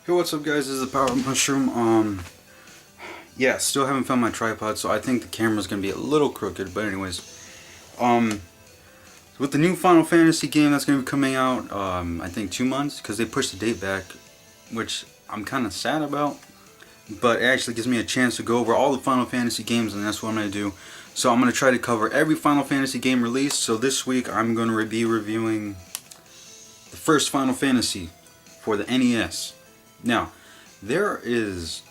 Hey, what's up, guys? This is the Power Mushroom. Yeah, still haven't found my tripod, so I think the camera's gonna be a little crooked. But anyways, with the new Final Fantasy game that's gonna be coming out, I think 2 months, because they pushed the date back, which I'm kind of sad about. But it actually gives me a chance to go over all the Final Fantasy games, and that's what I'm gonna do. So I'm gonna try to cover every Final Fantasy game released. So this week I'm gonna be reviewing the first Final Fantasy for the NES. Now, let me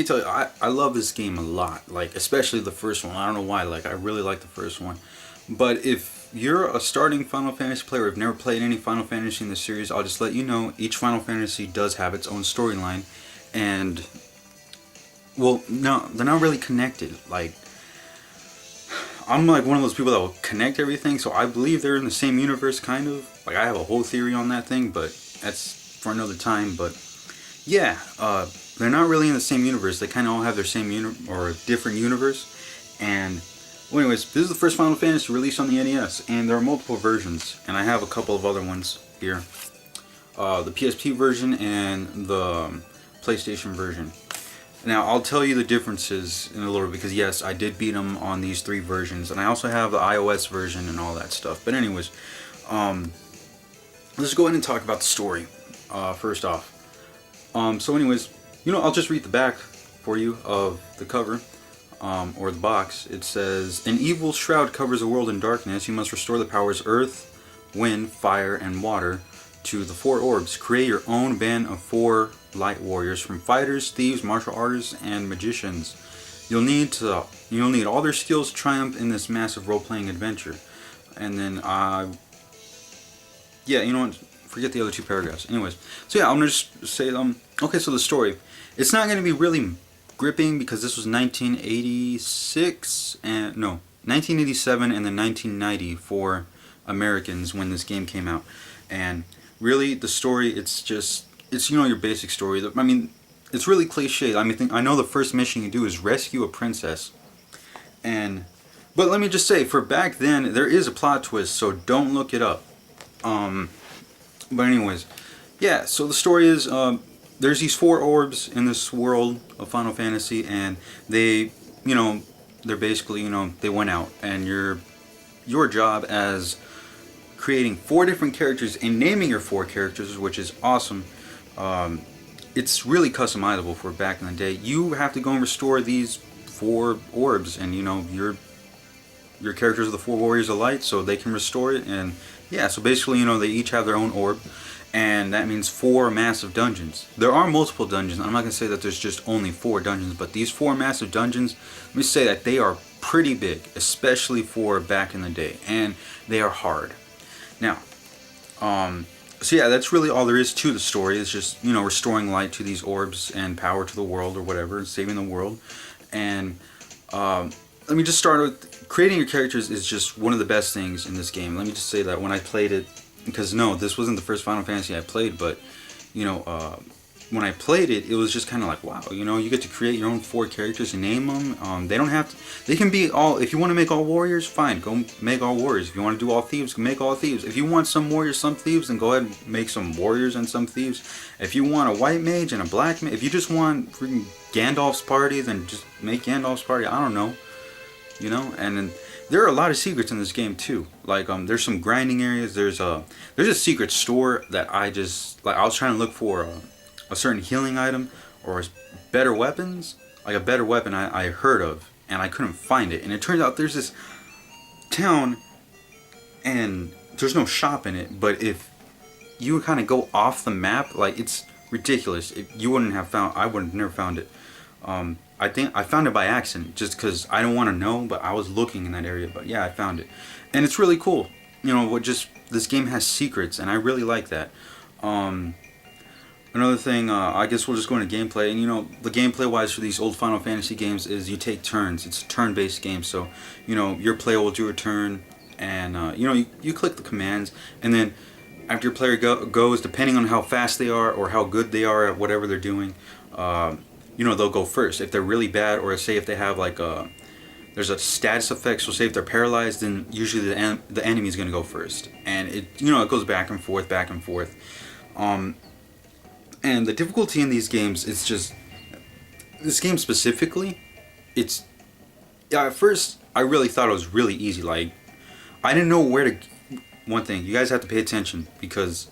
tell you, I love this game a lot, like, especially the first one. I don't know why, like, I really like the first one. But if you're a starting Final Fantasy player, or have never played any Final Fantasy in the series, I'll just let you know, each Final Fantasy does have its own storyline, and, well, no, they're not really connected. Like, I'm like one of those people that will connect everything, so I believe they're in the same universe, kind of. Like, I have a whole theory on that thing, but that's for another time. But yeah, they're not really in the same universe. They kind of all have their same or different universe. And well, anyways, this is the first Final Fantasy released on the NES, and there are multiple versions, and I have a couple of other ones here. The PSP version and the PlayStation version. Now, I'll tell you the differences in a little bit, because yes, I did beat them on these three versions, and I also have the iOS version and all that stuff. But anyways, let's go ahead and talk about the story, first off. So anyways, I'll just read the back for you of the cover, or the box. It says, "An evil shroud covers the world in darkness. You must restore the powers earth, wind, fire, and water to the four orbs. Create your own band of four light warriors from fighters, thieves, martial artists, and magicians. You'll need all their skills to triumph in this massive role-playing adventure." And then, yeah, you know what? Forget the other two paragraphs. Anyways, so yeah, I'm gonna just say, okay, so the story. It's not gonna be really gripping, because this was 1987 and then 1990 for Americans when this game came out. And really, the story, it's your basic story. I mean, it's really cliche. I mean, I know the first mission you do is rescue a princess. But let me just say, for back then, there is a plot twist, so don't look it up. But anyways, yeah, so the story is, there's these four orbs in this world of Final Fantasy, and they're basically, they went out, and your job as creating four different characters and naming your four characters, which is awesome. It's really customizable for back in the day. You have to go and restore these four orbs, and your characters are the four warriors of light, so they can restore it. And yeah, so basically, they each have their own orb, and that means four massive dungeons. There are multiple dungeons. I'm not gonna say that there's just only four dungeons, but these four massive dungeons, let me say that they are pretty big, especially for back in the day, and they are hard. Now, so yeah, that's really all there is to the story. It's just, restoring light to these orbs and power to the world, or whatever, saving the world. And let me just start with, creating your characters is just one of the best things in this game. Let me just say that when I played it, because no, this wasn't the first Final Fantasy I played, but when I played it, it was just kind of like, wow, you get to create your own four characters and name them. They don't have to, they can be all, if you want to make all warriors, fine, go make all warriors. If you want to do all thieves, make all thieves. If you want some warriors, some thieves, then go ahead and make some warriors and some thieves. If you want a white mage and a black mage, if you just want freaking Gandalf's party, then just make Gandalf's party. I don't know, and then there are a lot of secrets in this game too. Like, there's some grinding areas. There's a secret store that I was trying to look for a certain healing item or better weapons, like a better weapon I heard of, and I couldn't find it. And it turns out there's this town, and there's no shop in it. But if you kind of go off the map, like, it's ridiculous. I would have never found it. I think I found it by accident, just because I don't want to know, but I was looking in that area. But yeah, I found it, and it's really cool. This game has secrets, and I really like that. Another thing, I guess we'll just go into gameplay. And the gameplay wise for these old Final Fantasy games is you take turns. It's a turn-based game, so your player will do a turn, and you click the commands, and then after your player goes, depending on how fast they are or how good they are at whatever they're doing, they'll go first. If they're really bad, or say if they have there's a status effect, so say if they're paralyzed, then usually the enemy is going to go first, and it goes back and forth. And the difficulty in these games, it's just, this game specifically, it's, yeah, at first I really thought it was really easy. Like, I didn't know where to. One thing, you guys have to pay attention, because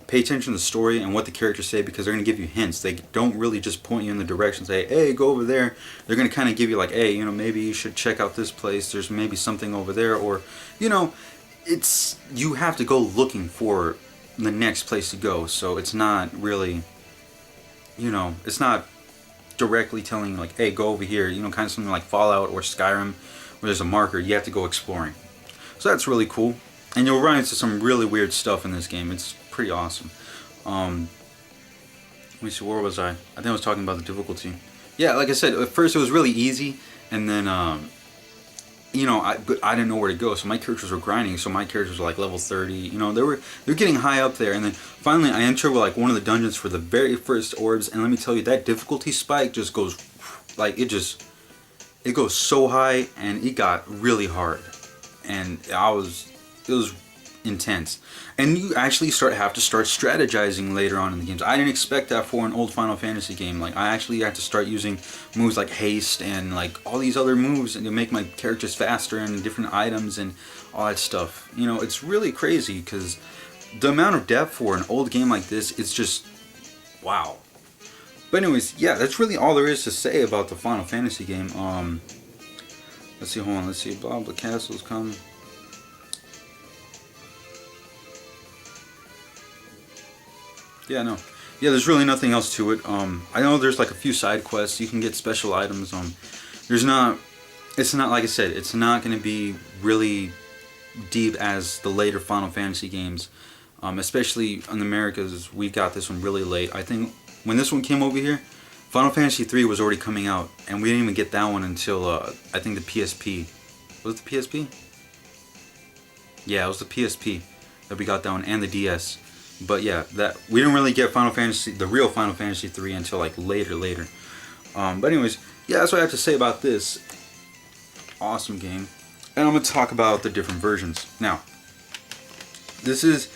pay attention to the story and what the characters say, because they're going to give you hints. They don't really just point you in the direction, say, hey, go over there. They're going to kind of give you like, hey, you know, maybe you should check out this place. There's maybe something over there. Or, you know, it's, you have to go looking for the next place to go. So it's not really, you know, it's not directly telling you like, hey, go over here. You know, kind of something like Fallout or Skyrim, where there's a marker. You have to go exploring. So that's really cool. And you'll run into some really weird stuff in this game. It's pretty awesome. Let me see, where was I? I think I was talking about the difficulty. Yeah, like I said, at first it was really easy, and then, you know, I didn't know where to go, so my characters were grinding, so my characters were like level 30, you know, they're getting high up there, and then finally I entered like one of the dungeons for the very first orbs, and let me tell you, that difficulty spike just goes, like, it goes so high, and it got really hard. And it was intense, and you actually have to start strategizing later on in the games. I didn't expect that for an old Final Fantasy game. Like, I actually had to start using moves like haste and like all these other moves, and to make my characters faster, and different items and all that stuff. You know, it's really crazy, because the amount of depth for an old game like this, it's just wow. But anyways, yeah, that's really all there is to say about the Final Fantasy game. Let's see, hold on, let's see. Blah, the castles come. Yeah, no. Yeah, there's really nothing else to it. I know there's like a few side quests. You can get special items. It's not, like I said, it's not going to be really deep as the later Final Fantasy games. Especially in Americas, we got this one really late. I think when this one came over here, Final Fantasy 3 was already coming out, and we didn't even get that one until, I think the PSP. Was it the PSP? Yeah, it was the PSP that we got that one, and the DS. But yeah, that we didn't really get Final Fantasy, the real Final Fantasy 3, until like later. But anyways, yeah, that's what I have to say about this awesome game. And I'm going to talk about the different versions. Now, this is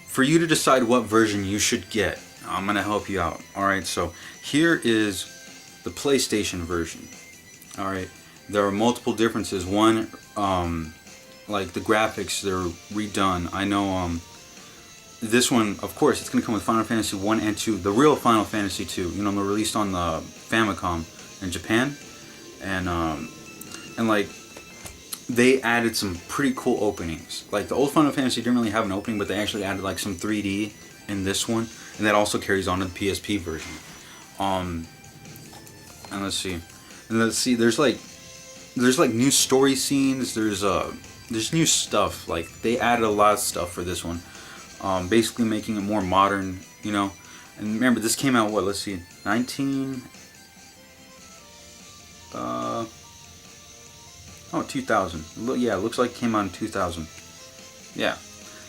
for you to decide what version you should get. I'm going to help you out. Alright, so here is the PlayStation version. Alright, there are multiple differences. One, like the graphics, they're redone. I know this one, of course, it's going to come with Final Fantasy 1 and 2. The real Final Fantasy 2. You know, they're released on the Famicom in Japan. And like, they added some pretty cool openings. Like, the old Final Fantasy didn't really have an opening, but they actually added like some 3D in this one. And that also carries on to the PSP version. And let's see, there's like new story scenes, there's new stuff. Like, they added a lot of stuff for this one. Basically making it more modern, you know. And remember, this came out, what, let's see, 2000. Yeah, it looks like it came out in 2000. Yeah,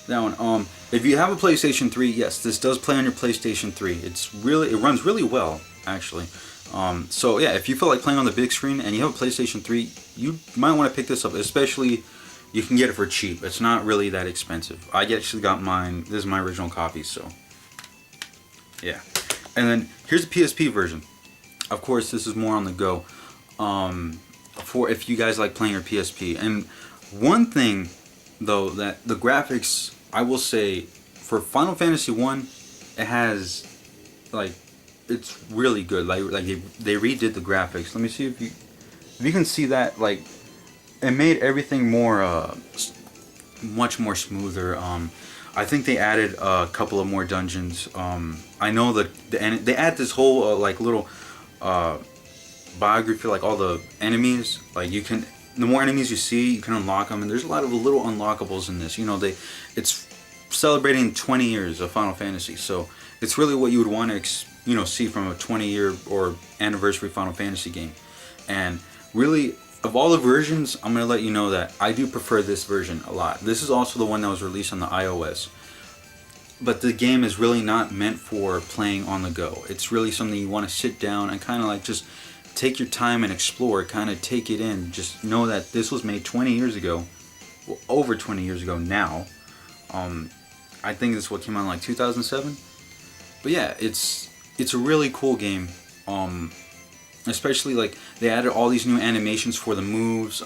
that one. If you have a PlayStation 3, yes, this does play on your PlayStation 3. It runs really well, actually. So yeah, if you feel like playing on the big screen and you have a PlayStation 3, you might want to pick this up, especially you can get it for cheap. It's not really that expensive. I actually got mine. This is my original copy, so yeah. And then here's the PSP version. Of course, this is more on the go. For if you guys like playing your PSP. And one thing though, that the graphics, I will say, for Final Fantasy 1, it has, like, it's really good. Like they redid the graphics. Let me see if you can see that. Like, it made everything more much more smoother. I think they added a couple of more dungeons. I know that they add this whole like little biography, like all the enemies. Like, the more enemies you see, you can unlock them, and there's a lot of little unlockables in this. You know, it's celebrating 20 years of Final Fantasy, so it's really what you would want to see from a 20-year or anniversary Final Fantasy game. And really, of all the versions, I'm going to let you know that I do prefer this version a lot. This is also the one that was released on the iOS. But the game is really not meant for playing on the go. It's really something you want to sit down and kind of like just take your time and explore, kind of take it in. Just know that this was made 20 years ago, well, over 20 years ago now. I think this is what came out in like 2007. But yeah, it's a really cool game. Especially like they added all these new animations for the moves.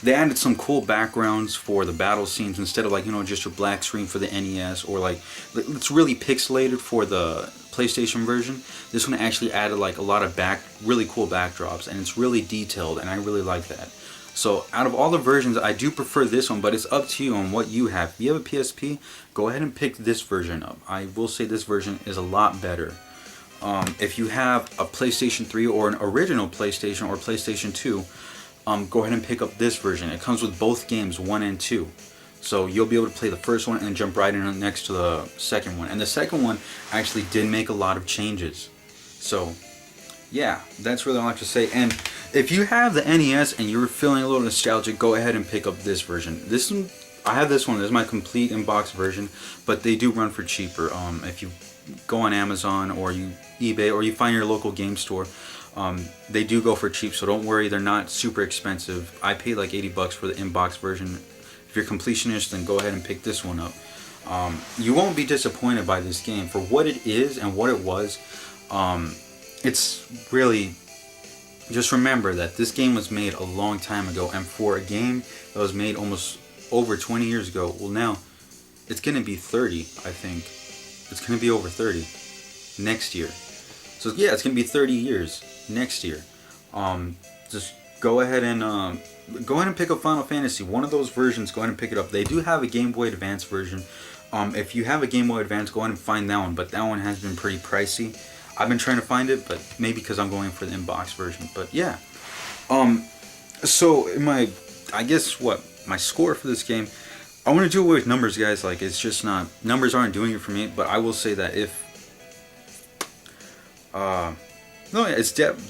They added some cool backgrounds for the battle scenes instead of like, you know, just your black screen for the NES, or like it's really pixelated for the PlayStation version. This one actually added like a lot of really cool backdrops, and it's really detailed, and I really like that. So out of all the versions, I do prefer this one, but it's up to you on what you have. If you have a PSP, go ahead and pick this version up. I will say this version is a lot better. If you have a PlayStation 3 or an original PlayStation or PlayStation 2, go ahead and pick up this version. It comes with both games, 1 and 2. So you'll be able to play the first one and jump right in next to the second one. And the second one actually did make a lot of changes. So yeah, that's really all I have to say. And if you have the NES and you're feeling a little nostalgic, go ahead and pick up this version. This one, I have this one. This is my complete in-box version, but they do run for cheaper. If you go on Amazon or you eBay or you find your local game store, they do go for cheap, so don't worry, they're not super expensive. I paid like 80 bucks for the in-box version. If you're completionist, then go ahead and pick this one up. You won't be disappointed by this game for what it is and what it was. It's really, just remember that this game was made a long time ago, and for a game that was made almost over 20 years ago, well, now it's gonna be 30, I think. It's going to be over 30 next year. So yeah, it's going to be 30 years next year. Just go ahead and pick up Final Fantasy. One of those versions, go ahead and pick it up. They do have a Game Boy Advance version. If you have a Game Boy Advance, go ahead and find that one. But that one has been pretty pricey. I've been trying to find it, but maybe because I'm going for the in-box version. But yeah. So I guess my score for this game, I want to do it with numbers, guys. Like, it's just not, numbers aren't doing it for me. But I will say that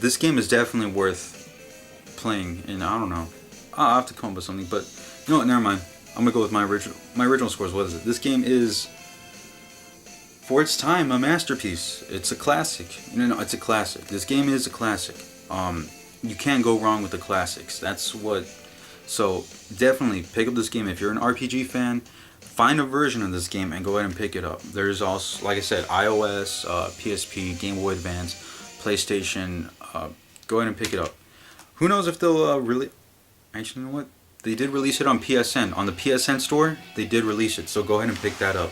this game is definitely worth playing. And I don't know, I'll have to come up with something. But you know what? Never mind. I'm gonna go with my original scores. What is it? This game is, for its time, a masterpiece. It's a classic. No, it's a classic. This game is a classic. You can't go wrong with the classics. That's what. So definitely pick up this game. If you're an RPG fan, find a version of this game and go ahead and pick it up. There's also, like I said, iOS, PSP, Game Boy Advance, PlayStation. Go ahead and pick it up. Who knows if they'll really... Actually, you know what? They did release it on PSN. On the PSN store, they did release it. So go ahead and pick that up.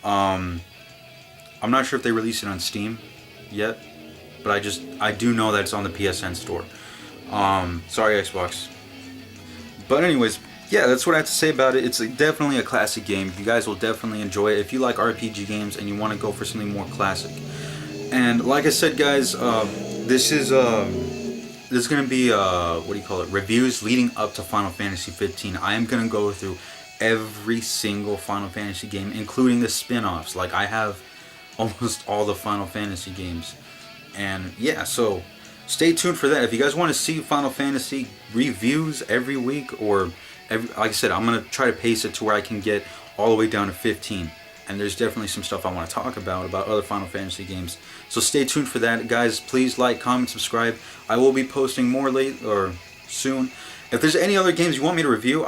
I'm not sure if they released it on Steam yet, but I do know that it's on the PSN store. Sorry, Xbox. But anyways, yeah, that's what I have to say about it. It's definitely a classic game. You guys will definitely enjoy it if you like RPG games and you want to go for something more classic. And like I said, guys, this is going to be reviews leading up to Final Fantasy 15. I am going to go through every single Final Fantasy game, including the spin-offs. Like, I have almost all the Final Fantasy games. And yeah, so stay tuned for that. If you guys want to see Final Fantasy reviews every week, or like I said, I'm going to try to pace it to where I can get all the way down to 15. And there's definitely some stuff I want to talk about other Final Fantasy games. So stay tuned for that, guys. Please like, comment, subscribe. I will be posting more soon. If there's any other games you want me to review,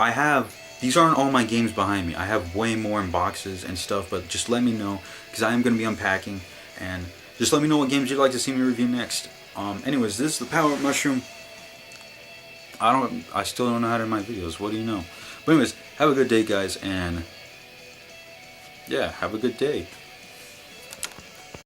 these aren't all my games behind me. I have way more in boxes and stuff, but just let me know, because I am going to be unpacking. And just let me know what games you'd like to see me review next. Anyways, this is the Power Up Mushroom. I still don't know how to do my videos. What do you know? But anyways, have a good day, guys, and yeah, have a good day.